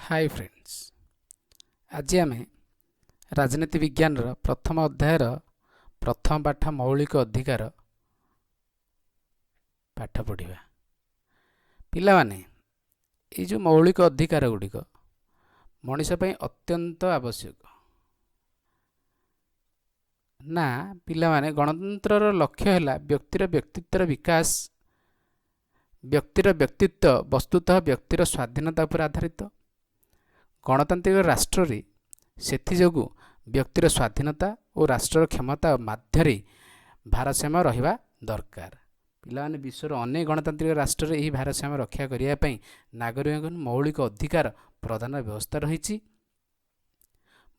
Hi friends, आज आम राजनीति विज्ञान प्रथम अध्यायर प्रथम पाठ मौलिक अधिकार पाठ पढ़ा। पिलामाने ये जो मौलिक अधिकार गुड़िक मनीष अत्यंत आवश्यक ना। पिलामाने गणतंत्र लक्ष्य है व्यक्तिर व्यक्तित्वर विकास। व्यक्तिर व्यक्तित्व वस्तुतः व्यक्तिर स्वाधीनता पर आधारित। गणतांत्रिक राष्ट्र सेथिजोगु व्यक्तिर स्वाधीनता और राष्ट्र क्षमता मध्य भारसाम्य रहिबा दरकार। पिलाने विश्वर अनेक गणतांत्रिक राष्ट्र यही भारसाम्य रक्षा करने नागरिक मौलिक अधिकार प्रदान व्यवस्था रही।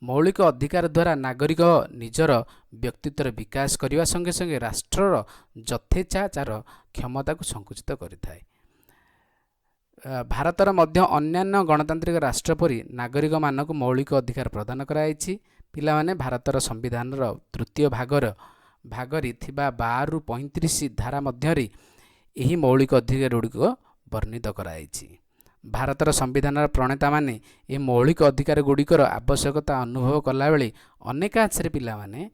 मौलिक अधिकार द्वारा नागरिक निजर व्यक्तित्वर विकास करने संगे संगे राष्ट्रर यथेचाचार क्षमता को संकुचित करिथाए। भारतर मध्य अन्यान्य गणतांत्रिक राष्ट्र परि नागरिक मानक मौलिक अधिकार प्रदान कराइछि। पिलामाने भारतर संविधान तृतीय भागरी थिबा 12 रु 35 धारा मध्यरे एही मौलिक अधिकार गुड़िक वर्णित कराइछि। भारतर संविधान प्रणेता माने ए मौलिक अधिकार गुड़िकर आवश्यकता अनुभव कला बेले अनेकांशरे पिलामाने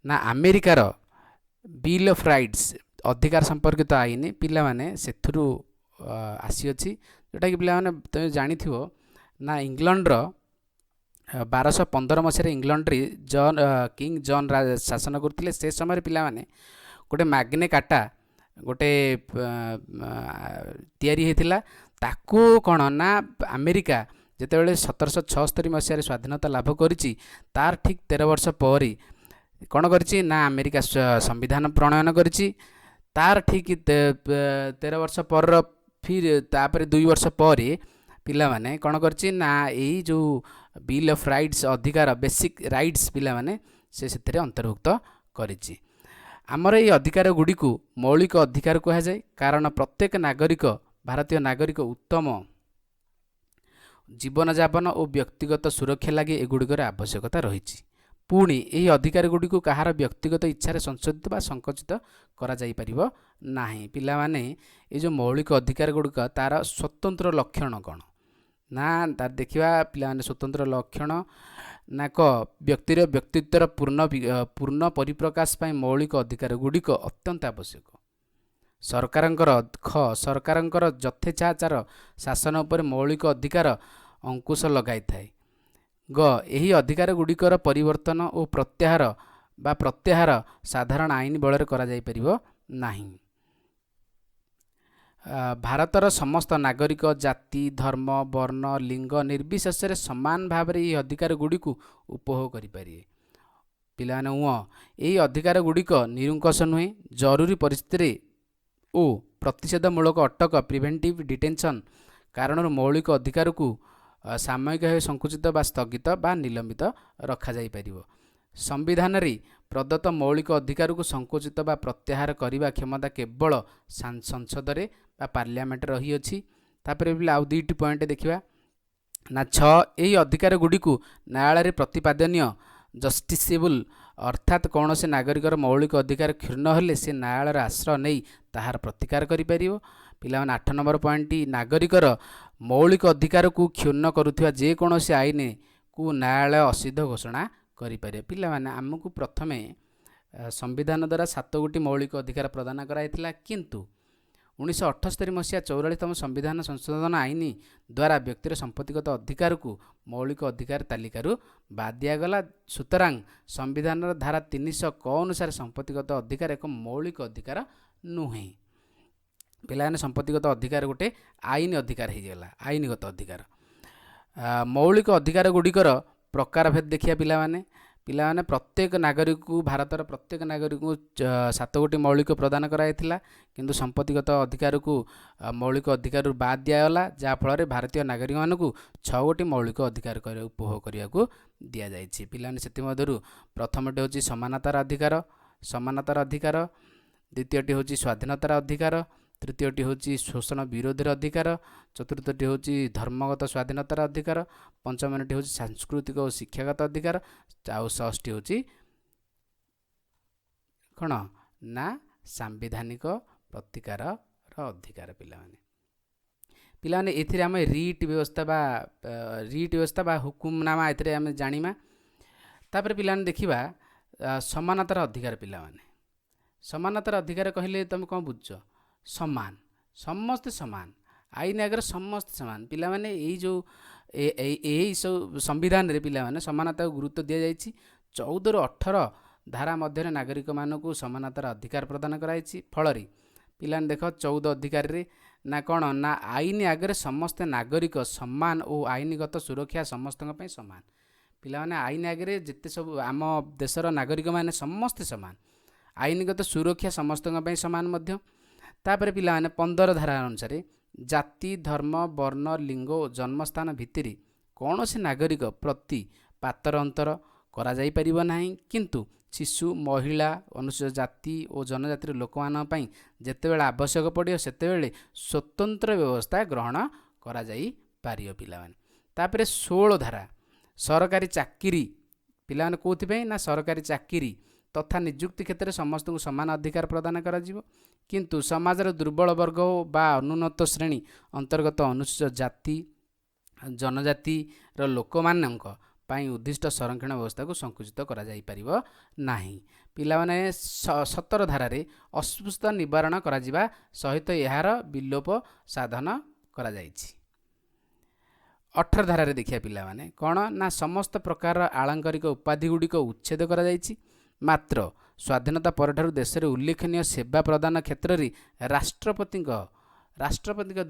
ना अमेरिकार बिल ऑफ राइट्स अधिकार संपर्कित आईन पिलामाने सेथुरु आसी अछि, जोटा कि पिलामाने तुम जानी ना इंग्लैंड 1215 मसीह इंग्लैंड रे किंग जॉन शासन करथिले। से समय पिलामाने गोटे मैग्ने कार्टा गोटे तैयारी हेतिला। ताकू कौन ना अमेरिका जितेबाला 1776 मसीह स्वाधीनता लाभ करिछि तार ठीक 13 वर्ष पर कौन करिछि ना अमेरिका संविधान प्रणयन करिछि। तार ठीक 13 वर्ष पर फिर तापर 2 वर्ष पर पिलामाने कौन करिछि ना यही जो बिल ऑफ राइट्स अधिकार बेसिक राइट्स पिलामाने से सेथिरे अंतर्भुक्त करिछि। आमर ये अधिकार गुड़ी को मौलिक अधिकार कहा जाए, कारण प्रत्येक नागरिक भारतीय नागरिक उत्तम जीवन यापन और व्यक्तिगत सुरक्षा लगे एगुड़िकर आवश्यकता रही। पुणी यही अधिकार गुड़ी को कहार व्यक्तिगत इच्छा संशोधित बा संकुचित करा जाई परिबो नाही। पिलामाने ये जो मौलिक अधिकार गुड़िक तार स्वतंत्र लक्षण कौन ना तार देखिबा। पिलामाने स्वतंत्र लक्षण ना क व्यक्तिर व्यक्तित्वर पूर्ण परिप्रकाश पाई मौलिक अधिकार गुड़िक अत्यंत आवश्यक। सरकारंकर यथेचाचार शासन उपर मौलिक अधिकार अंकुश लगाई थाए। यही अधिकार गुड़िकर परिवर्तन और प्रत्याहार साधारण आईन बल करा जाई परिबो नाही। भारतर समस्त नागरिक जाति धर्म वर्ण लिंग निर्विशेष समान भाव में यह अधिकार गुड़ी को उपभोग करें। पिलाने यही अधिकार गुड़िक निरुंकश नुहे। जरूरी परिस्थिति ओ प्रतिषेधमूलक अटक प्रिवेंटिव डिटेंशन कारण मौलिक अधिकार को सामयिक भाव संकुचित बा स्थगित बा निलंबित रखा जाई परिबो। संविधान रे प्रदत्त मौलिक अधिकार को संकुचित बा प्रत्याहार करने क्षमता केवल संसद रे बा पार्लियामेंट रही अछि। तापर भी आउ दुईटी पॉइंट देखिबा ना 6 यही अधिकार गुड़ी को न्यायालय प्रतिपादनीय जस्टिसेबल अर्थात कौन से नागरिकर मौलिक अधिकार क्षुण्ण हेले से न्यायालय आश्रय नहीं ताहार प्रतिकार करि परिबो। पिलाने 8 नंबर पॉइंट नागरिकर मौलिक अधिकार को क्षुण्ण करुथिबा जे कौन से आईन को न्यायालय असिद्ध घोषणा करि परिबो। पिलाने आमको प्रथमे संविधान द्वारा 7 गोटी मौलिक अधिकार प्रदान कराइथिला, किंतु 1978 मसीहा 44तम संविधान संशोधन आईन द्वारा व्यक्तिर संपत्तिगत अधिकार को मौलिक अधिकार तालिकारु बाद दिगला। सुतरां संविधान धारा 300 क अनुसार संपत्तिगत अधिकार एक मौलिक अधिकार नुहे। पिलाने संपत्तिगत अधिकार गोटे आईन अधिकार होगा, आईनगत अधिकार। मौलिक अधिकार गुड़िकर प्रकार भेद देखिया। पिलाने प्रत्येक नागरिक को भारतर प्रत्येक नागरिक को 7 गोटी मौलिक प्रदान कराइथिला, किंतु संपत्तिगत अधिकार को मौलिक अधिकार बाद दिगला, जहाँफल भारतीय नागरिक मानक 6 गोटी मौलिक अधिकार उपभोग करने को दि जाइछि। पिलाने से प्रथमटी हूँ समानतार अधिकार, द्वितीयटी हूँ स्वाधीनतार अधिकार, तृतीयटी हूँ शोषण विरोधी अधिकार, चतुर्थटी हूँ धर्मगत स्वाधीनतार अधिकार, पंचमटी हूँ सांस्कृतिक और शिक्षागत अधिकार, आउ षष्ठी हूँ कौन ना सांविधानिक प्रतिकार अधिकार। ପିଲାମାନେ ଏଥିରେ ଆମେ ରିଟ୍ ବ୍ୟବସ୍ଥା ବା ହୁକୁମନାମା ଏଥିରେ ଆମେ ଜାଣିବା। ତାପରେ ପିଲାମାନେ ଦେଖିବା ସମାନତାର ଅଧିକାର। ପିଲାମାନେ ସମାନତାର ଅଧିକାର କହିଲେ ତୁମେ କ'ଣ ବୁଝୁଛ? ସମାନ, ସମସ୍ତେ ସମାନ, ଆଇନ ଆଗରେ ସମସ୍ତେ ସମାନ। ପିଲାମାନେ ଏଇ ଯେଉଁ ଏହି ସବୁ ସମ୍ବିଧାନରେ ପିଲାମାନେ ସମାନତାକୁ ଗୁରୁତ୍ୱ ଦିଆଯାଇଛି। 14ରୁ 18 ଧାରା ମଧ୍ୟରେ ନାଗରିକମାନଙ୍କୁ ସମାନତାର ଅଧିକାର ପ୍ରଦାନ କରାଯାଇଛି। ଫଳରେ ପିଲାମାନେ ଦେଖ 14 ଅଧିକାରରେ ନା କ'ଣ ନା ଆଇନ ଆଗରେ ସମସ୍ତେ ନାଗରିକ ସମାନ ଓ ଆଇନଗତ ସୁରକ୍ଷା ସମସ୍ତଙ୍କ ପାଇଁ ସମାନ। ପିଲାମାନେ ଆଇନ ଆଗରେ ଯେତେ ସବୁ ଆମ ଦେଶର ନାଗରିକମାନେ ସମସ୍ତେ ସମାନ, ଆଇନଗତ ସୁରକ୍ଷା ସମସ୍ତଙ୍କ ପାଇଁ ସମାନ ମଧ୍ୟ। ତାପରେ ପିଲାମାନେ 15 ଧାରା ଅନୁସାରେ ଜାତି, ଧର୍ମ, ବର୍ଣ୍ଣ, ଲିଙ୍ଗ ଓ ଜନ୍ମସ୍ଥାନ ଭିତ୍ତିରେ କୌଣସି ନାଗରିକ ପ୍ରତି ପାତର ଅନ୍ତର କରାଯାଇପାରିବ ନାହିଁ। କିନ୍ତୁ ଶିଶୁ, ମହିଳା, ଅନୁସୂଚିତ ଜାତି ଓ ଜନଜାତିର ଲୋକମାନଙ୍କ ପାଇଁ ଯେତେବେଳେ ଆବଶ୍ୟକ ପଡ଼ିବ ସେତେବେଳେ ସ୍ୱତନ୍ତ୍ର ବ୍ୟବସ୍ଥା ଗ୍ରହଣ କରାଯାଇପାରିବ। ପିଲାମାନେ ତାପରେ 16 ଧାରା ସରକାରୀ ଚାକିରି। ପିଲାମାନେ କେଉଁଥିପାଇଁ ନା ସରକାରୀ ଚାକିରି ତଥା ନିଯୁକ୍ତି କ୍ଷେତ୍ରରେ ସମସ୍ତଙ୍କୁ ସମାନ ଅଧିକାର ପ୍ରଦାନ କରାଯିବ। କିନ୍ତୁ ସମାଜର ଦୁର୍ବଳ ବର୍ଗ ବା ଅନୁନ୍ନତ ଶ୍ରେଣୀ ଅନ୍ତର୍ଗତ ଅନୁସୂଚିତ ଜାତି, ଜନଜାତିର ଲୋକମାନଙ୍କ ପାଇଁ ଉଦ୍ଦିଷ୍ଟ ସଂରକ୍ଷଣ ବ୍ୟବସ୍ଥାକୁ ସଂକୁଚିତ କରାଯାଇପାରିବ ନାହିଁ। ପିଲାମାନେ 17 ଧାରାରେ ଅସ୍ପୃଶ୍ୟତା ନିବାରଣ କରାଯିବା ସହିତ ଏହାର ବିଲୋପ ସାଧନ କରାଯାଇଛି। 18 ଧାରାରେ ଦେଖିବା ପିଲାମାନେ କ'ଣ ନା ସମସ୍ତ ପ୍ରକାରର ଆଳଙ୍କରିକ ଉପାଧି ଗୁଡ଼ିକ ଉଚ୍ଛେଦ କରାଯାଇଛି। ମାତ୍ର ସ୍ୱାଧୀନତା ପରଠାରୁ ଦେଶରେ ଉଲ୍ଲେଖନୀୟ ସେବା ପ୍ରଦାନ କ୍ଷେତ୍ରରେ ରାଷ୍ଟ୍ରପତିଙ୍କ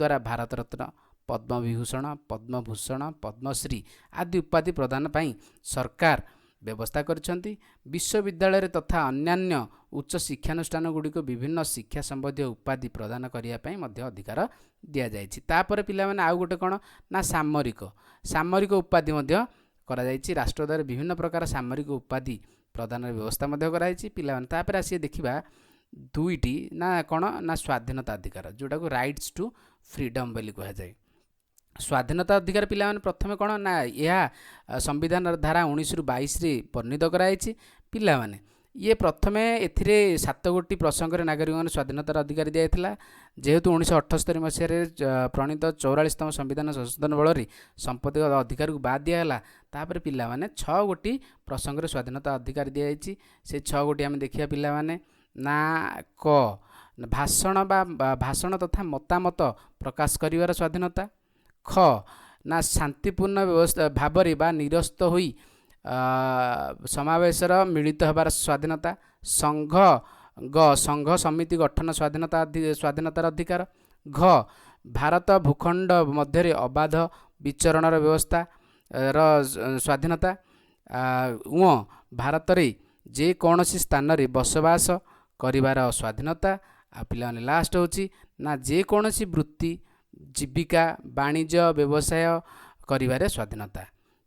ଦ୍ୱାରା ଭାରତରତ୍ନ, ପଦ୍ମବିଭୂଷଣ, ପଦ୍ମଭୂଷଣ, ପଦ୍ମଶ୍ରୀ ଆଦି ଉପାଧି ପ୍ରଦାନ ପାଇଁ ସରକାର ବ୍ୟବସ୍ଥା କରିଛନ୍ତି। ବିଶ୍ୱବିଦ୍ୟାଳୟରେ ତଥା ଅନ୍ୟାନ୍ୟ ଉଚ୍ଚ ଶିକ୍ଷାନୁଷ୍ଠାନଗୁଡ଼ିକୁ ବିଭିନ୍ନ ଶିକ୍ଷା ସମ୍ବନ୍ଧୀୟ ଉପାଧି ପ୍ରଦାନ କରିବା ପାଇଁ ମଧ୍ୟ ଅଧିକାର ଦିଆଯାଇଛି। ତାପରେ ପିଲାମାନେ ଆଉ ଗୋଟେ କ'ଣ ନା ସାମରିକ ଉପାଧି ମଧ୍ୟ କରାଯାଇଛି। ରାଷ୍ଟ୍ର ଦ୍ୱାରା ବିଭିନ୍ନ ପ୍ରକାର ସାମରିକ ଉପାଧି ପ୍ରଦାନର ବ୍ୟବସ୍ଥା ମଧ୍ୟ କରାଯାଇଛି। ପିଲାମାନେ ତାପରେ ଆସିକି ଦେଖିବା ଦୁଇଟି ନା କ'ଣ ନା ସ୍ୱାଧୀନତା ଅଧିକାର, ଯେଉଁଟାକୁ ରାଇଟ୍ସ ଟୁ ଫ୍ରିଡମ୍ ବୋଲି କୁହାଯାଏ। ସ୍ୱାଧୀନତା ଅଧିକାର ପିଲାମାନେ ପ୍ରଥମେ କ'ଣ ନା ଏହା ସମ୍ବିଧାନର ଧାରା 19ରୁ 22ରେ ବର୍ଣ୍ଣିତ କରାଯାଇଛି। ପିଲାମାନେ ଇଏ ପ୍ରଥମେ ଏଥିରେ 7ଗୋଟି ପ୍ରସଙ୍ଗରେ ନାଗରିକମାନଙ୍କୁ ସ୍ୱାଧୀନତାର ଅଧିକାର ଦିଆଯାଇଥିଲା। ଯେହେତୁ 1978 ମସିହାରେ ପ୍ରଣୀତ 44ତମ ସମ୍ବିଧାନ ସଂଶୋଧନ ବଳରେ ସମ୍ପତ୍ତିଗତ ଅଧିକାରକୁ ବାଦ ଦିଆଗଲା। ତାପରେ ପିଲାମାନେ 6ଗୋଟି ପ୍ରସଙ୍ଗରେ ସ୍ୱାଧୀନତା ଅଧିକାର ଦିଆଯାଇଛି। ସେ 6ଗୋଟି ଆମେ ଦେଖିବା ପିଲାମାନେ ନା କ ଭାଷଣ ତଥା ମତାମତ ପ୍ରକାଶ କରିବାର ସ୍ୱାଧୀନତା। ଖ ନା ଶାନ୍ତିପୂର୍ଣ୍ଣ ଭାବରେ ବା ନିରସ୍ତ ହୋଇ ସମାବେଶର ମିଳିତ ହେବାର ସ୍ୱାଧୀନତା। ସଂଘ ସମିତି ଗଠନ ସ୍ୱାଧୀନତାର ଅଧିକାର। ଘ ଭାରତ ଭୂଖଣ୍ଡ ମଧ୍ୟରେ ଅବାଧ ବିଚରଣର ବ୍ୟବସ୍ଥା ର ସ୍ୱାଧୀନତା। ଭାରତରେ ଯେକୌଣସି ସ୍ଥାନରେ ବସବାସ କରିବାର ସ୍ୱାଧୀନତା। ଆଉ ପିଲାମାନେ ଲାଷ୍ଟ ହେଉଛି ନା ଯେକୌଣସି ବୃତ୍ତି, ଜୀବିକା, ବାଣିଜ୍ୟ, ବ୍ୟବସାୟ କରିବାରେ ସ୍ୱାଧୀନତା।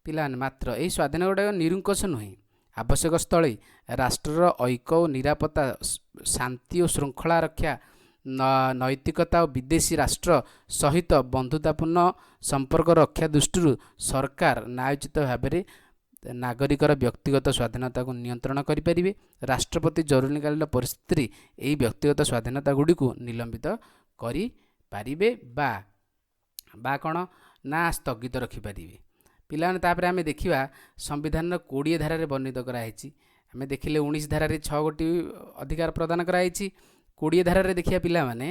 ପିଲାମାନେ ମାତ୍ର ଏହି ସ୍ୱାଧୀନତା ଗୁଡ଼ାକ ନିରୁଙ୍କଶ ନୁହେଁ। ଆବଶ୍ୟକ ସ୍ଥଳେ ରାଷ୍ଟ୍ରର ଐକ୍ୟ ଓ ନିରାପତ୍ତା, ଶାନ୍ତି ଓ ଶୃଙ୍ଖଳା ରକ୍ଷା, ନୈତିକତା ଓ ବିଦେଶୀ ରାଷ୍ଟ୍ର ସହିତ ବନ୍ଧୁତାପୂର୍ଣ୍ଣ ସମ୍ପର୍କ ରକ୍ଷା ଦୃଷ୍ଟିରୁ ସରକାର ନ୍ୟାୟୋଚିତ ଭାବରେ ନାଗରିକର ବ୍ୟକ୍ତିଗତ ସ୍ୱାଧୀନତାକୁ ନିୟନ୍ତ୍ରଣ କରିପାରିବେ। ରାଷ୍ଟ୍ରପତି ଜରୁରୀକାଳୀନ ପରିସ୍ଥିତିରେ ଏହି ବ୍ୟକ୍ତିଗତ ସ୍ୱାଧୀନତା ଗୁଡ଼ିକୁ ନିଲମ୍ବିତ କରିପାରିବେ ବା କ'ଣ ନା ସ୍ଥଗିତ ରଖିପାରିବେ। ପିଲାମାନେ ତାପରେ ଆମେ ଦେଖିବା ସମ୍ବିଧାନର 20 ଧାରାରେ ବର୍ଣ୍ଣିତ କରାଯାଇଛି। ଆମେ ଦେଖିଲେ 19 ଧାରାରେ 6ଗୋଟି ଅଧିକାର ପ୍ରଦାନ କରାଯାଇଛି। 20 ଧାରାରେ ଦେଖିବା ପିଲାମାନେ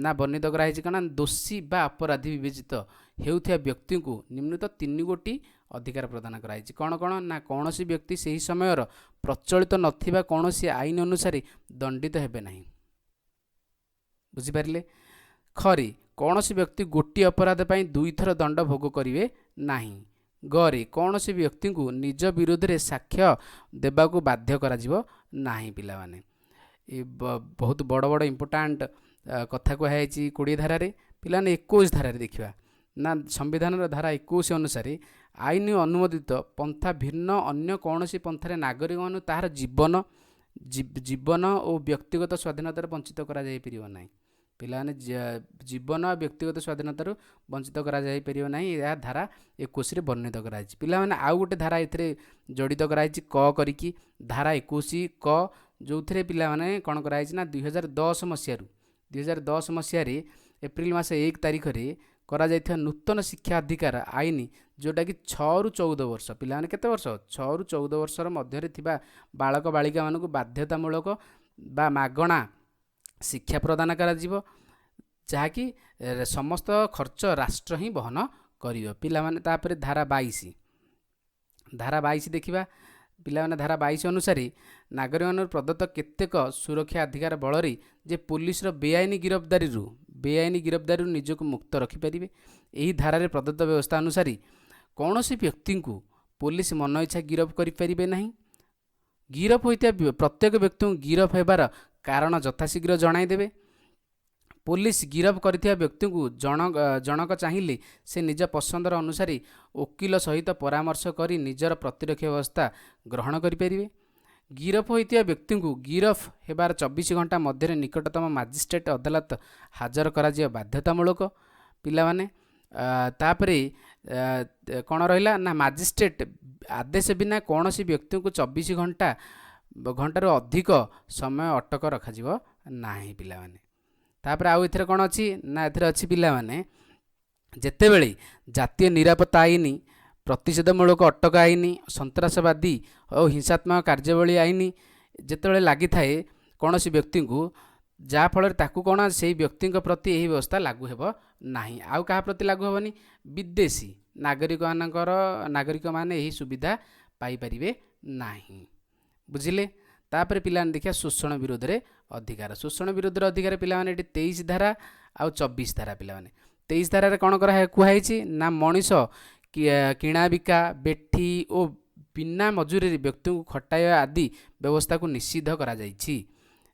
ନା ବର୍ଣ୍ଣିତ କରାଯାଇଛି କ'ଣ ଦୋଷୀ ବା ଅପରାଧୀ ବିବେଚିତ ହେଉଥିବା ବ୍ୟକ୍ତିଙ୍କୁ ନିମ୍ନଲିଖିତ 3ଗୋଟି ଅଧିକାର ପ୍ରଦାନ କରାଯାଇଛି। କ'ଣ ନା କୌଣସି ବ୍ୟକ୍ତି ସେହି ସମୟର ପ୍ରଚଳିତ ନଥିବା କୌଣସି ଆଇନ ଅନୁସାରେ ଦଣ୍ଡିତ ହେବେ ନାହିଁ। ବୁଝିପାରିଲେ? ଖରେ କୌଣସି ବ୍ୟକ୍ତି ଗୋଟିଏ ଅପରାଧ ପାଇଁ 2 ଥର ଦଣ୍ଡ ଭୋଗ କରିବେ ନାହିଁ। ଗରେ କୌଣସି ବ୍ୟକ୍ତିଙ୍କୁ ନିଜ ବିରୋଧରେ ସାକ୍ଷ୍ୟ ଦେବାକୁ ବାଧ୍ୟ କରାଯିବ ନାହିଁ। ପିଲାମାନେ ଏ ବହୁତ ବଡ଼ ବଡ଼ ଇମ୍ପୋର୍ଟାଣ୍ଟ କଥା କୁହାଯାଇଛି 20 ଧାରାରେ। ପିଲାମାନେ 21 ଧାରାରେ ଦେଖିବା ନା ସମ୍ବିଧାନର ଧାରା 21 ଅନୁସାରେ ଆଇନ ଅନୁମୋଦିତ ପନ୍ଥା ଭିନ୍ନ ଅନ୍ୟ କୌଣସି ପନ୍ଥାରେ ନାଗରିକମାନଙ୍କୁ ତାହାର ଜୀବନ ଓ ବ୍ୟକ୍ତିଗତ ସ୍ୱାଧୀନତାରୁ ବଞ୍ଚିତ କରାଯାଇପାରିବ ନାହିଁ। ପିଲାମାନେ ଜୀବନ ଓ ବ୍ୟକ୍ତିଗତ ସ୍ୱାଧୀନତାରୁ ବଞ୍ଚିତ କରାଯାଇପାରିବ ନାହିଁ। ଏହା ଧାରା 21ରେ ବର୍ଣ୍ଣିତ କରାଯାଇଛି। ପିଲାମାନେ ଆଉ ଗୋଟେ ଧାରା ଏଥିରେ ଜଡ଼ିତ କରାଯାଇଛି କରିକି ଧାରା 21 ଯେଉଁଥିରେ ପିଲାମାନେ କ'ଣ କରାଯାଇଛି ନା 2010 ମସିହାରେ ଏପ୍ରିଲ ମାସ 1 ତାରିଖରେ କରାଯାଇଥିବା ନୂତନ ଶିକ୍ଷା ଅଧିକାର ଆଇନ ଯେଉଁଟାକି 6 ରୁ 14 ବର୍ଷ ପିଲାମାନେ କେତେ ବର୍ଷ 6 ରୁ 14 ବର୍ଷର ମଧ୍ୟରେ ଥିବା ବାଳକ ବାଳିକାମାନଙ୍କୁ ବାଧ୍ୟତାମୂଳକ ବା ମାଗଣା ଶିକ୍ଷା ପ୍ରଦାନ କରାଯିବ, ଯାହାକି ସମସ୍ତ ଖର୍ଚ୍ଚ ରାଷ୍ଟ୍ର ହିଁ ବହନ କରିବ। ପିଲାମାନେ ତାପରେ ଧାରା 22 ଦେଖିବା। ପିଲାମାନେ ଧାରା 22 ଅନୁସାରେ ନାଗରିକମାନଙ୍କୁ ପ୍ରଦତ୍ତ କେତେକ ସୁରକ୍ଷା ଅଧିକାର ବଳରେ ଯେ ପୋଲିସର ବେଆଇନ ଗିରଫଦାରୀରୁ ନିଜକୁ ମୁକ୍ତ ରଖିପାରିବେ। ଏହି ଧାରାରେ ପ୍ରଦତ୍ତ ବ୍ୟବସ୍ଥା ଅନୁସାରେ କୌଣସି ବ୍ୟକ୍ତିଙ୍କୁ ପୋଲିସ ମନ ଇଚ୍ଛା ଗିରଫ କରିପାରିବେ ନାହିଁ। ଗିରଫ ହୋଇଥିବା ପ୍ରତ୍ୟେକ ବ୍ୟକ୍ତିଙ୍କୁ ଗିରଫ ହେବାର କାରଣ ଯଥାଶୀଘ୍ର ଜଣାଇଦେବେ। ପୋଲିସ ଗିରଫ କରିଥିବା ବ୍ୟକ୍ତିଙ୍କୁ ଜଣକ ଚାହିଁଲେ ସେ ନିଜ ପସନ୍ଦର ଅନୁସାରେ ଓକିଲ ସହିତ ପରାମର୍ଶ କରି ନିଜର ପ୍ରତିରକ୍ଷା ବ୍ୟବସ୍ଥା ଗ୍ରହଣ କରିପାରିବେ। ଗିରଫ ହୋଇଥିବା ବ୍ୟକ୍ତିଙ୍କୁ ଗିରଫ ହେବାର 24 ଘଣ୍ଟା ମଧ୍ୟରେ ନିକଟତମ ମାଜିଷ୍ଟ୍ରେଟ ଅଦାଲତ ହାଜର କରାଯିବା ବାଧ୍ୟତାମୂଳକ। ପିଲାମାନେ ତାପରେ କ'ଣ ରହିଲା ନା ମାଜିଷ୍ଟ୍ରେଟ ଆଦେଶ ବିନା କୌଣସି ବ୍ୟକ୍ତିଙ୍କୁ 24 ଘଣ୍ଟାରୁ ଅଧିକ ସମୟ ଅଟକ ରଖାଯିବ ନାହିଁ। ପିଲାମାନେ ତାପରେ ଆଉ ଏଥିରେ କ'ଣ ଅଛି ନା ଏଥିରେ ଅଛି ପିଲାମାନେ ଯେତେବେଳେ ଜାତୀୟ ନିରାପତ୍ତା ଆଇନ, ପ୍ରତିଷେଧମୂଳକ ଅଟକ ଆଇନ, ସନ୍ତ୍ରାସବାଦୀ ଓ ହିଂସାତ୍ମକ କାର୍ଯ୍ୟାବଳୀ ଆଇନ ଯେତେବେଳେ ଲାଗିଥାଏ କୌଣସି ବ୍ୟକ୍ତିଙ୍କୁ, ଯାହାଫଳରେ ତାକୁ କ'ଣ ସେହି ବ୍ୟକ୍ତିଙ୍କ ପ୍ରତି ଏହି ବ୍ୟବସ୍ଥା ଲାଗୁ ହେବ ନାହିଁ। ଆଉ କାହା ପ୍ରତି ଲାଗୁ ହେବନି? ବିଦେଶୀ ନାଗରିକମାନେ ଏହି ସୁବିଧା ପାଇପାରିବେ ନାହିଁ। ବୁଝିଲେ? ତାପରେ ପିଲାମାନେ ଦେଖିବା ଶୋଷଣ ବିରୋଧରେ ଅଧିକାର। ଶୋଷଣ ବିରୋଧରେ ଅଧିକାର ପିଲାମାନେ ଏଠି 23 ଧାରା ଆଉ 24 ଧାରା। ପିଲାମାନେ 23 ଧାରାରେ କ'ଣ କୁହାଯାଇଛି ନା ମଣିଷ କିଣାବିକା, ବେଠି ଓ ବିନା ମଜୁରୀରେ ବ୍ୟକ୍ତିଙ୍କୁ ଖଟାଇବା ଆଦି ବ୍ୟବସ୍ଥାକୁ ନିଷିଦ୍ଧ କରାଯାଇଛି।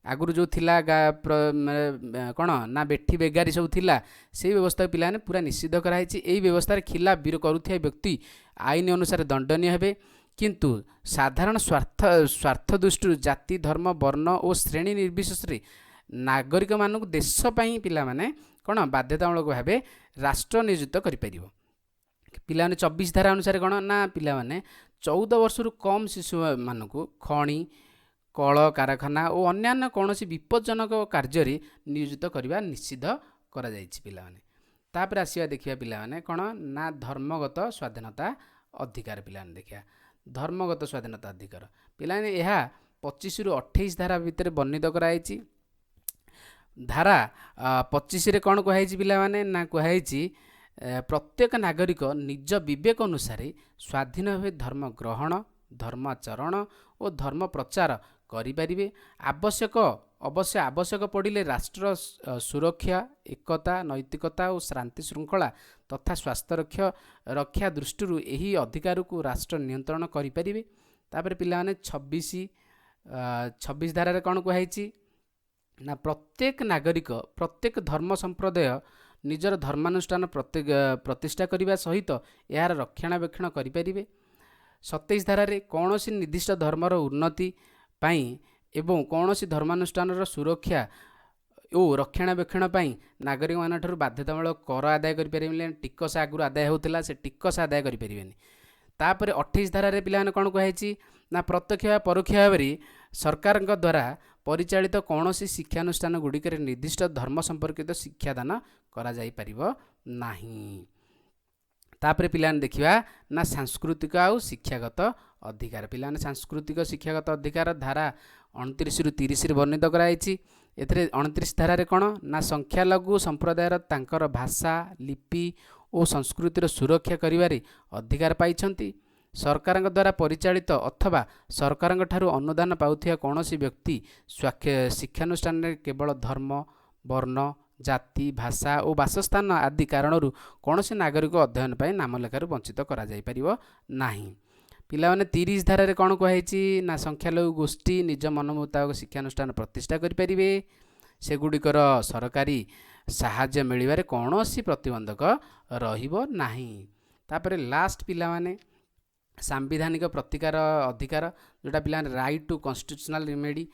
ଆଗରୁ ଯେଉଁ ଥିଲା କ'ଣ ନା ବେଠି ବେଗାରୀ ସବୁ ଥିଲା, ସେଇ ବ୍ୟବସ୍ଥାକୁ ପିଲାମାନେ ପୁରା ନିଷିଦ୍ଧ କରାଯାଇଛି। ଏହି ବ୍ୟବସ୍ଥାରେ ଖିଲାପ କରୁଥିବା ବ୍ୟକ୍ତି ଆଇନ ଅନୁସାରେ ଦଣ୍ଡନୀୟ ହେବେ। କିନ୍ତୁ ସାଧାରଣ ସ୍ୱାର୍ଥ ଦୃଷ୍ଟିରୁ ଜାତି, ଧର୍ମ, ବର୍ଣ୍ଣ ଓ ଶ୍ରେଣୀ ନିର୍ବିଶେଷରେ ନାଗରିକମାନଙ୍କୁ ଦେଶ ପାଇଁ ପିଲାମାନେ କ'ଣ ବାଧ୍ୟତାମୂଳକ ଭାବେ ରାଷ୍ଟ୍ର ନିୟୋଜିତ କରିପାରିବ। ପିଲାମାନେ 24 ଧାରା ଅନୁସାରେ କ'ଣ ନା ପିଲାମାନେ 14 ବର୍ଷରୁ କମ୍ ଶିଶୁମାନଙ୍କୁ ଖଣି, କଳ କାରଖାନା ଓ ଅନ୍ୟାନ୍ୟ କୌଣସି ବିପଜ୍ଜନକ କାର୍ଯ୍ୟରେ ନିୟୋଜିତ କରିବା ନିଷିଦ୍ଧ କରାଯାଇଛି। ପିଲାମାନେ ତାପରେ ଆସିବା ଦେଖିବା ପିଲାମାନେ କ'ଣ ନା ଧର୍ମଗତ ସ୍ୱାଧୀନତା ଅଧିକାର। ପିଲାମାନେ ଦେଖିବା ଧର୍ମଗତ ସ୍ୱାଧୀନତା ଅଧିକାର। ପିଲାମାନେ ଏହା 25 ରୁ 28 ଧାରା ଭିତରେ ବର୍ଣ୍ଣିତ କରାଯାଇଛି। ଧାରା 25ରେ କ'ଣ କୁହାଯାଇଛି ପିଲାମାନେ ନା କୁହାଯାଇଛି ପ୍ରତ୍ୟେକ ନାଗରିକ ନିଜ ବିବେକ ଅନୁସାରେ ସ୍ୱାଧୀନ ଭାବେ ଧର୍ମ ଗ୍ରହଣ, ଧର୍ମାଚରଣ ଓ ଧର୍ମ ପ୍ରଚାର କରିପାରିବେ। ଅବଶ୍ୟ ଆବଶ୍ୟକ ପଡ଼ିଲେ ରାଷ୍ଟ୍ର ସୁରକ୍ଷା, ଏକତା, ନୈତିକତା ଓ ଶାନ୍ତି ଶୃଙ୍ଖଳା ତଥା ସ୍ୱାସ୍ଥ୍ୟ ରକ୍ଷା ଦୃଷ୍ଟିରୁ ଏହି ଅଧିକାରକୁ ରାଷ୍ଟ୍ର ନିୟନ୍ତ୍ରଣ କରିପାରିବେ। ତାପରେ ପିଲାମାନେ 26 ଧାରାରେ କ'ଣ କୁହାଯାଇଛି ନା ପ୍ରତ୍ୟେକ ନାଗରିକ ପ୍ରତ୍ୟେକ ଧର୍ମ ସମ୍ପ୍ରଦାୟ ନିଜର ଧର୍ମାନୁଷ୍ଠାନ ପ୍ରତିଷ୍ଠା କରିବା ସହିତ ଏହାର ରକ୍ଷଣାବେକ୍ଷଣ କରିପାରିବେ। 27 ଧାରାରେ କୌଣସି ନିର୍ଦ୍ଦିଷ୍ଟ ଧର୍ମର ଉନ୍ନତି ପାଇଁ ଏବଂ କୌଣସି ଧର୍ମାନୁଷ୍ଠାନର ସୁରକ୍ଷା ଓ ରକ୍ଷଣାବେକ୍ଷଣ ପାଇଁ ନାଗରିକମାନଙ୍କଠାରୁ ବାଧ୍ୟତାମୂଳକ କର ଆଦାୟ କରିପାରିବେନି। ଟିକସ ଆଗରୁ ଆଦାୟ ହେଉଥିଲା, ସେ ଟିକସ ଆଦାୟ କରିପାରିବେନି। ତାପରେ 28 ଧାରାରେ ପିଲାମାନେ କ'ଣ କୁହାଯାଇଛି ନା ପ୍ରତ୍ୟକ୍ଷ ବା ପରୋକ୍ଷ ଭାବରେ ସରକାରଙ୍କ ଦ୍ୱାରା ପରିଚାଳିତ କୌଣସି ଶିକ୍ଷାନୁଷ୍ଠାନ ଗୁଡ଼ିକରେ ନିର୍ଦ୍ଦିଷ୍ଟ ଧର୍ମ ସମ୍ପର୍କିତ ଶିକ୍ଷାଦାନ କରାଯାଇପାରିବ ନାହିଁ। ତାପରେ ପିଲାମାନେ ଦେଖିବା ନା ସାଂସ୍କୃତିକ ଆଉ ଶିକ୍ଷାଗତ ଅଧିକାର। ପିଲାମାନେ ସାଂସ୍କୃତିକ ଶିକ୍ଷାଗତ ଅଧିକାର ଧାରା 29 ରୁ 30ରେ ବର୍ଣ୍ଣିତ କରାଯାଇଛି। ଏଥିରେ 29 ଧାରାରେ କ'ଣ ନା ସଂଖ୍ୟାଲଘୁ ସମ୍ପ୍ରଦାୟର ତାଙ୍କର ଭାଷା, ଲିପି ଓ ସଂସ୍କୃତିର ସୁରକ୍ଷା କରିବାରେ ଅଧିକାର ପାଇଛନ୍ତି। ସରକାରଙ୍କ ଦ୍ୱାରା ପରିଚାଳିତ ଅଥବା ସରକାରଙ୍କ ଠାରୁ ଅନୁଦାନ ପାଉଥିବା କୌଣସି ବ୍ୟକ୍ତି ଶିକ୍ଷାନୁଷ୍ଠାନରେ କେବଳ ଧର୍ମ, ବର୍ଣ୍ଣ, ଜାତି, ଭାଷା ଓ ବାସସ୍ଥାନ ଆଦି କାରଣରୁ କୌଣସି ନାଗରିକ ଅଧ୍ୟୟନ ପାଇଁ ନାମଲେଖାରୁ ବଞ୍ଚିତ କରାଯାଇପାରିବ ନାହିଁ। ପିଲାମାନେ 30 ଧାରାରେ କ'ଣ କୁହାଯାଇଛି ନା ସଂଖ୍ୟାଲଘୁ ଗୋଷ୍ଠୀ ନିଜ ମନ ମୁତାବକ ଶିକ୍ଷାନୁଷ୍ଠାନ ପ୍ରତିଷ୍ଠା କରିପାରିବେ। ସେଗୁଡ଼ିକର ସରକାରୀ ସାହାଯ୍ୟ ମିଳିବାରେ କୌଣସି ପ୍ରତିବନ୍ଧକ ରହିବ ନାହିଁ। ତାପରେ ଲାଷ୍ଟ ପିଲାମାନେ ସାମ୍ବିଧାନିକ ପ୍ରତିକାର ଅଧିକାର, ଯେଉଁଟା ପିଲାମାନେ ରାଇଟ୍ ଟୁ କନଷ୍ଟିଟ୍ୟୁସନାଲ ରିମେଡି।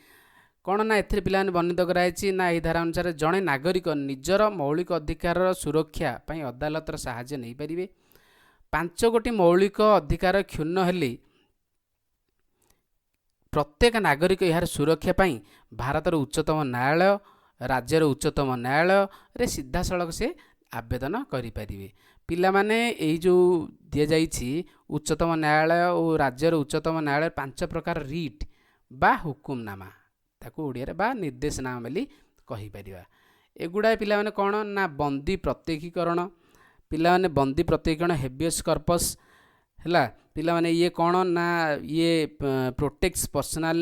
କ'ଣ ନା ଏଥିରେ ପିଲାମାନେ ବର୍ଣ୍ଣିତ କରାଯାଇଛି ନା ଏହି ଧାରା ଅନୁସାରେ ଜଣେ ନାଗରିକ ନିଜର ମୌଳିକ ଅଧିକାରର ସୁରକ୍ଷା ପାଇଁ ଅଦାଲତର ସାହାଯ୍ୟ ନେଇପାରିବେ। 5 ଗୋଟି ମୌଳିକ ଅଧିକାର କ୍ଷୁଣ୍ଣ ହେଲେ ପ୍ରତ୍ୟେକ ନାଗରିକ ଏହାର ସୁରକ୍ଷା ପାଇଁ ଭାରତର ଉଚ୍ଚତମ ନ୍ୟାୟାଳୟ, ରାଜ୍ୟର ଉଚ୍ଚତମ ନ୍ୟାୟାଳୟରେ ସିଧାସଳଖ ସେ ଆବେଦନ କରିପାରିବେ। ପିଲାମାନେ ଏଇ ଯେଉଁ ଦିଆଯାଇଛି ଉଚ୍ଚତମ ନ୍ୟାୟାଳୟ ଓ ରାଜ୍ୟର ଉଚ୍ଚତମ ନ୍ୟାୟାଳୟ 5 ପ୍ରକାର ରିଟ୍ ବା ହୁକୁମନାମା, ତାକୁ ଓଡ଼ିଆରେ ବା ନିର୍ଦ୍ଦେଶନାମା ବୋଲି କହିପାରିବା। ଏଗୁଡ଼ାଏ ପିଲାମାନେ କ'ଣ ନା ବନ୍ଦୀ ପ୍ରତ୍ୟକ୍ଷୀକରଣ, ପିଲାମାନେ ବନ୍ଦୀ ପ୍ରତ୍ୟକ୍ଷୀକରଣ ହେବିୟସ୍ କର୍ପସ୍ ହେଲା। ପିଲାମାନେ ଇଏ କ'ଣ ନା ଇଏ protects personal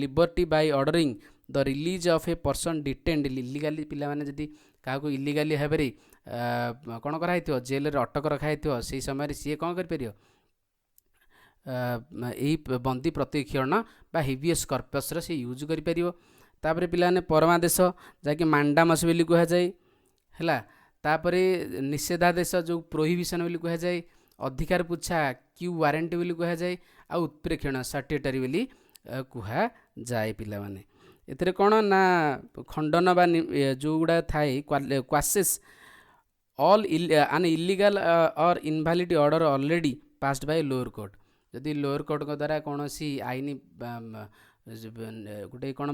liberty by ordering the release of a person detained illegally. ପିଲାମାନେ ଯଦି କାହାକୁ ଇଲିଗାଲି ଭାବରେ କ'ଣ କରାହେଇଥିବ, ଜେଲରେ ଅଟକ ରଖାହେଇଥିବ, ସେହି ସମୟରେ ସିଏ କ'ଣ କରିପାରିବ, ଏହି ବନ୍ଦୀ ପ୍ରତ୍ୟକ୍ଷୀକରଣ ବା ହେବିୟସ୍ କର୍ପସ୍ର ସେ ୟୁଜ୍ କରିପାରିବ। ତାପରେ ପିଲାମାନେ ପରମାଦେଶ ଯାହାକି ମାଣ୍ଡାମସ୍ ବୋଲି କୁହାଯାଏ ହେଲା। ତାପରେ ନିଷେଧାଦେଶ ଯେଉଁ ପ୍ରୋହିବିସନ୍ ବୋଲି କୁହାଯାଏ, ଅଧିକାର ପୁଚ୍ଛା କ୍ୟୁ ୱାରେଣ୍ଟି ବୋଲି କୁହାଯାଏ, ଆଉ ଉତ୍ପ୍ରେକ୍ଷଣ ସାର୍ଟିଏଟାରୀ ବୋଲି କୁହାଯାଏ। ପିଲାମାନେ ଏଥିରେ କ'ଣ ନା ଖଣ୍ଡନ ବା ଯେଉଁଗୁଡ଼ା ଥାଏ quashes all an illegal or invalid order already passed by lower court. ଯଦି ଲୋଅର୍ କୋର୍ଟଙ୍କ ଦ୍ୱାରା କୌଣସି ଆଇନ ଗୋଟେ କ'ଣ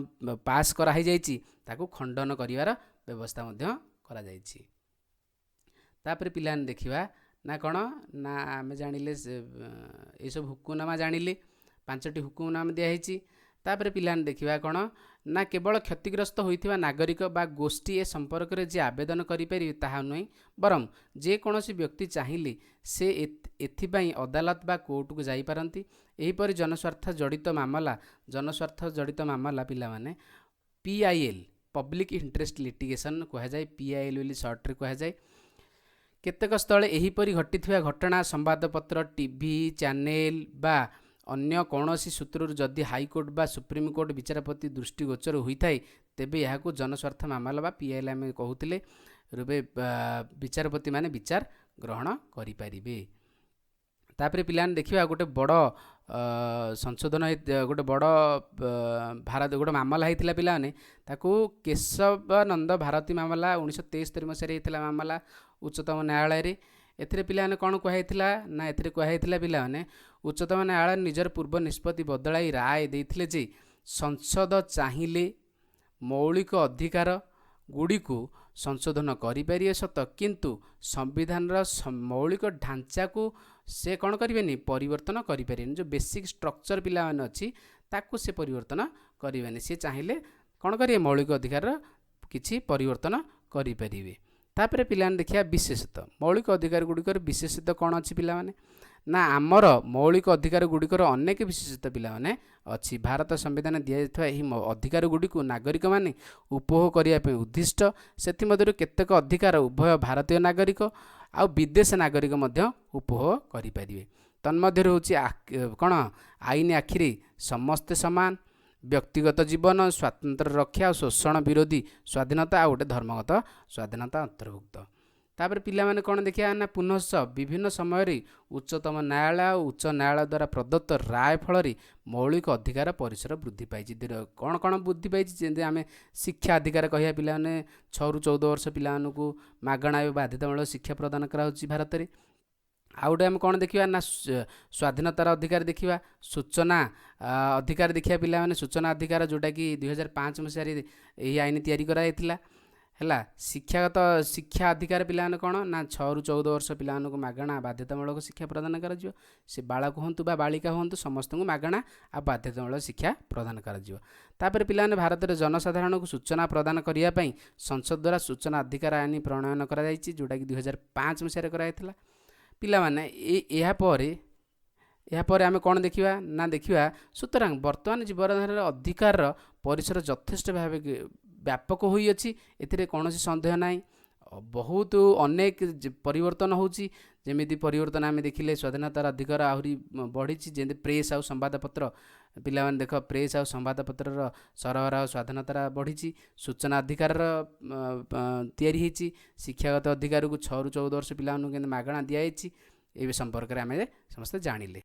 ପାସ୍ କରାହେଇଯାଇଛି ତାକୁ ଖଣ୍ଡନ କରିବାର ବ୍ୟବସ୍ଥା ମଧ୍ୟ କରାଯାଇଛି। ତାପରେ ପିଲାମାନେ ଦେଖିବା ନା କ'ଣ ନା ଆମେ ଜାଣିଲେ ଏସବୁ ହୁକୁମନାମା ଜାଣିଲେ, 5ଟି ହୁକୁମନାମା ଦିଆହେଇଛି। ତାପରେ ପିଲାମାନେ ଦେଖିବା କ'ଣ ନା କେବଳ କ୍ଷତିଗ୍ରସ୍ତ ହୋଇଥିବା ନାଗରିକ ବା ଗୋଷ୍ଠୀ ଏ ସମ୍ପର୍କରେ ଯିଏ ଆବେଦନ କରିପାରିବେ ତାହା ନୁହେଁ, ବରଂ ଯେକୌଣସି ବ୍ୟକ୍ତି ଚାହିଁଲେ ସେ ଏଥିପାଇଁ ଅଦାଲତ ବା କୋର୍ଟକୁ ଯାଇପାରନ୍ତି। ଏହିପରି ଜନସ୍ୱାର୍ଥ ଜଡ଼ିତ ମାମଲା ପିଲାମାନେ PIL ପବ୍ଲିକ୍ ଇଣ୍ଟରେଷ୍ଟ ଲିଟିଗେସନ୍ କୁହାଯାଏ, PIL ବୋଲି ସର୍ଟରେ କୁହାଯାଏ। କେତେକ ସ୍ଥଳେ ଏହିପରି ଘଟିଥିବା ଘଟଣା ସମ୍ବାଦପତ୍ର, ଟିଭି ଚ୍ୟାନେଲ ବା ଅନ୍ୟ କୌଣସି ସୂତ୍ରରୁ ଯଦି ହାଇକୋର୍ଟ ବା ସୁପ୍ରିମକୋର୍ଟ ବିଚାରପତି ଦୃଷ୍ଟିଗୋଚର ହୋଇଥାଏ ତେବେ ଏହାକୁ ଜନସ୍ୱାର୍ଥ ମାମଲା ବା PIL ଆମେ କହୁଥିଲେ ରୂପେ ବିଚାରପତିମାନେ ବିଚାର ଗ୍ରହଣ କରିପାରିବେ। ତାପରେ ପିଲାମାନେ ଦେଖିବା ଗୋଟେ ବଡ଼ ସଂଶୋଧନ, ଗୋଟେ ବଡ଼ ଗୋଟେ ମାମଲା ହେଇଥିଲା ପିଲାମାନେ, ତାକୁ କେଶବାନନ୍ଦ ଭାରତୀ ମାମଲା 1973 ମସିହାରେ ହେଇଥିଲା ମାମଲା ଉଚ୍ଚତମ ନ୍ୟାୟାଳୟରେ। ଏଥିରେ ପିଲାମାନେ କ'ଣ କୁହାଯାଇଥିଲା ନା ଏଥିରେ କୁହାଯାଇଥିଲା ପିଲାମାନେ ଉଚ୍ଚତମ ନ୍ୟାୟାଳୟ ନିଜର ପୂର୍ବ ନିଷ୍ପତ୍ତି ବଦଳାଇ ରାୟ ଦେଇଥିଲେ ଯେ ସଂସଦ ଚାହିଁଲେ ମୌଳିକ ଅଧିକାର ଗୁଡ଼ିକୁ ସଂଶୋଧନ କରିପାରିବେ ସତ, କିନ୍ତୁ ସମ୍ବିଧାନର ମୌଳିକ ଢାଞ୍ଚାକୁ ସେ କ'ଣ କରିବେନି, ପରିବର୍ତ୍ତନ କରିପାରିବେନି। ଯେଉଁ ବେସିକ୍ ଷ୍ଟ୍ରକ୍ଚର ପିଲାମାନେ ଅଛି ତାକୁ ସେ ପରିବର୍ତ୍ତନ କରିବେନି। ସେ ଚାହିଁଲେ କ'ଣ କରିବେ, ମୌଳିକ ଅଧିକାରର କିଛି ପରିବର୍ତ୍ତନ କରିପାରିବେ। ତାପରେ ପିଲାମାନେ ଦେଖିବା ବିଶେଷତ୍ୱ, ମୌଳିକ ଅଧିକାର ଗୁଡ଼ିକର ବିଶେଷତ୍ୱ କ'ଣ ଅଛି ପିଲାମାନେ ନା ଆମର ମୌଳିକ ଅଧିକାର ଗୁଡ଼ିକର ଅନେକ ବିଶେଷତ୍ୱ ପିଲାମାନେ ଅଛି। ଭାରତ ସମ୍ବିଧାନ ଦିଆଯାଇଥିବା ଏହି ଅଧିକାର ଗୁଡ଼ିକୁ ନାଗରିକମାନେ ଉପଭୋଗ କରିବା ପାଇଁ ଉଦ୍ଦିଷ୍ଟ। ସେଥିମଧ୍ୟରୁ କେତେକ ଅଧିକାର ଉଭୟ ଭାରତୀୟ ନାଗରିକ ଆଉ ବିଦେଶ ନାଗରିକ ମଧ୍ୟ ଉପଭୋଗ କରିପାରିବେ। ତନ୍ମଧ୍ୟରୁ ହେଉଛି କ'ଣ ଆଇନ ଆଖିରେ ସମସ୍ତେ ସମାନ, ବ୍ୟକ୍ତିଗତ ଜୀବନ, ସ୍ୱାତନ୍ତ୍ର୍ୟ ରକ୍ଷା ଆଉ ଶୋଷଣ ବିରୋଧୀ ସ୍ୱାଧୀନତା ଆଉ ଗୋଟେ ଧର୍ମଗତ ସ୍ୱାଧୀନତା ଅନ୍ତର୍ଭୁକ୍ତ। ତାପରେ ପିଲାମାନେ କ'ଣ ଦେଖିବା ନା ପୁନଶ୍ଚ ବିଭିନ୍ନ ସମୟରେ ଉଚ୍ଚତମ ନ୍ୟାୟାଳୟ ଆଉ ଉଚ୍ଚ ନ୍ୟାୟାଳୟ ଦ୍ୱାରା ପ୍ରଦତ୍ତ ରାୟ ଫଳରେ ମୌଳିକ ଅଧିକାର ପରିସର ବୃଦ୍ଧି ପାଇଛି। କ'ଣ କ'ଣ ବୃଦ୍ଧି ପାଇଛି, ଯେମିତି ଆମେ ଶିକ୍ଷା ଅଧିକାର କହିବା, ପିଲାମାନେ 6ରୁ 14 ବର୍ଷ ପିଲାମାନଙ୍କୁ ମାଗଣା ଏବଂ ବାଧ୍ୟତାମୂଳକ ଶିକ୍ଷା ପ୍ରଦାନ କରାଯାଉଛି ଭାରତରେ। ଆଉ ଗୋଟେ ଆମେ କ'ଣ ଦେଖିବା ନା ସ୍ୱାଧୀନତାର ଅଧିକାର ଦେଖିବା, ସୂଚନା ଅଧିକାର ଦେଖିବା ପିଲାମାନେ, ସୂଚନା ଅଧିକାର ଯେଉଁଟାକି 2005 ମସିହାରେ ଏହି ଆଇନ ତିଆରି କରାଯାଇଥିଲା ହେଲା। ଶିକ୍ଷା ଅଧିକାର ପିଲାମାନେ କ'ଣ ନା 6ରୁ 14 ବର୍ଷ ପିଲାମାନଙ୍କୁ ମାଗଣା ବାଧ୍ୟତାମୂଳକ ଶିକ୍ଷା ପ୍ରଦାନ କରାଯିବ। ସେ ବାଳକ ହୁଅନ୍ତୁ ବା ବାଳିକା ହୁଅନ୍ତୁ ସମସ୍ତଙ୍କୁ ମାଗଣା ଆଉ ବାଧ୍ୟତାମୂଳକ ଶିକ୍ଷା ପ୍ରଦାନ କରାଯିବ। ତାପରେ ପିଲାମାନେ ଭାରତରେ ଜନସାଧାରଣଙ୍କୁ ସୂଚନା ପ୍ରଦାନ କରିବା ପାଇଁ ସଂସଦ ଦ୍ୱାରା ସୂଚନା ଅଧିକାର ଆଇନ ପ୍ରଣୟନ କରାଯାଇଛି, ଯେଉଁଟାକି 2005 ମସିହାରେ କରାଯାଇଥିଲା। ପିଲାମାନେ ଏହାପରେ ଆମେ କ'ଣ ଦେଖିବା ନା ଦେଖିବା ସୁତରାଂ ବର୍ତ୍ତମାନ ଜୀବନଧାରାର ଅଧିକାରର ପରିସର ଯଥେଷ୍ଟ ଭାବେ ବ୍ୟାପକ ହୋଇଅଛି, ଏଥିରେ କୌଣସି ସନ୍ଦେହ ନାହିଁ। ବହୁତ ଅନେକ ପରିବର୍ତ୍ତନ ହେଉଛି, ଯେମିତି ପରିବର୍ତ୍ତନ ଆମେ ଦେଖିଲେ ସ୍ୱାଧୀନତାର ଅଧିକାର ଆହୁରି ବଢ଼ିଛି, ଯେମିତି ପ୍ରେସ୍ ଆଉ ସମ୍ବାଦପତ୍ର, ପିଲାମାନେ ଦେଖ ପ୍ରେସ୍ ଆଉ ସମ୍ବାଦପତ୍ରର ସରବରାହ ସ୍ୱାଧୀନତା ବଢ଼ିଛି, ସୂଚନା ଅଧିକାରର ତିଆରି ହୋଇଛି, ଶିକ୍ଷାଗତ ଅଧିକାରକୁ 6ରୁ 14 ବର୍ଷ ପିଲାମାନଙ୍କୁ କେମିତି ମାଗଣା ଦିଆଯାଇଛି, ଏ ସମ୍ପର୍କରେ ଆମେ ସମସ୍ତେ ଜାଣିଲେ।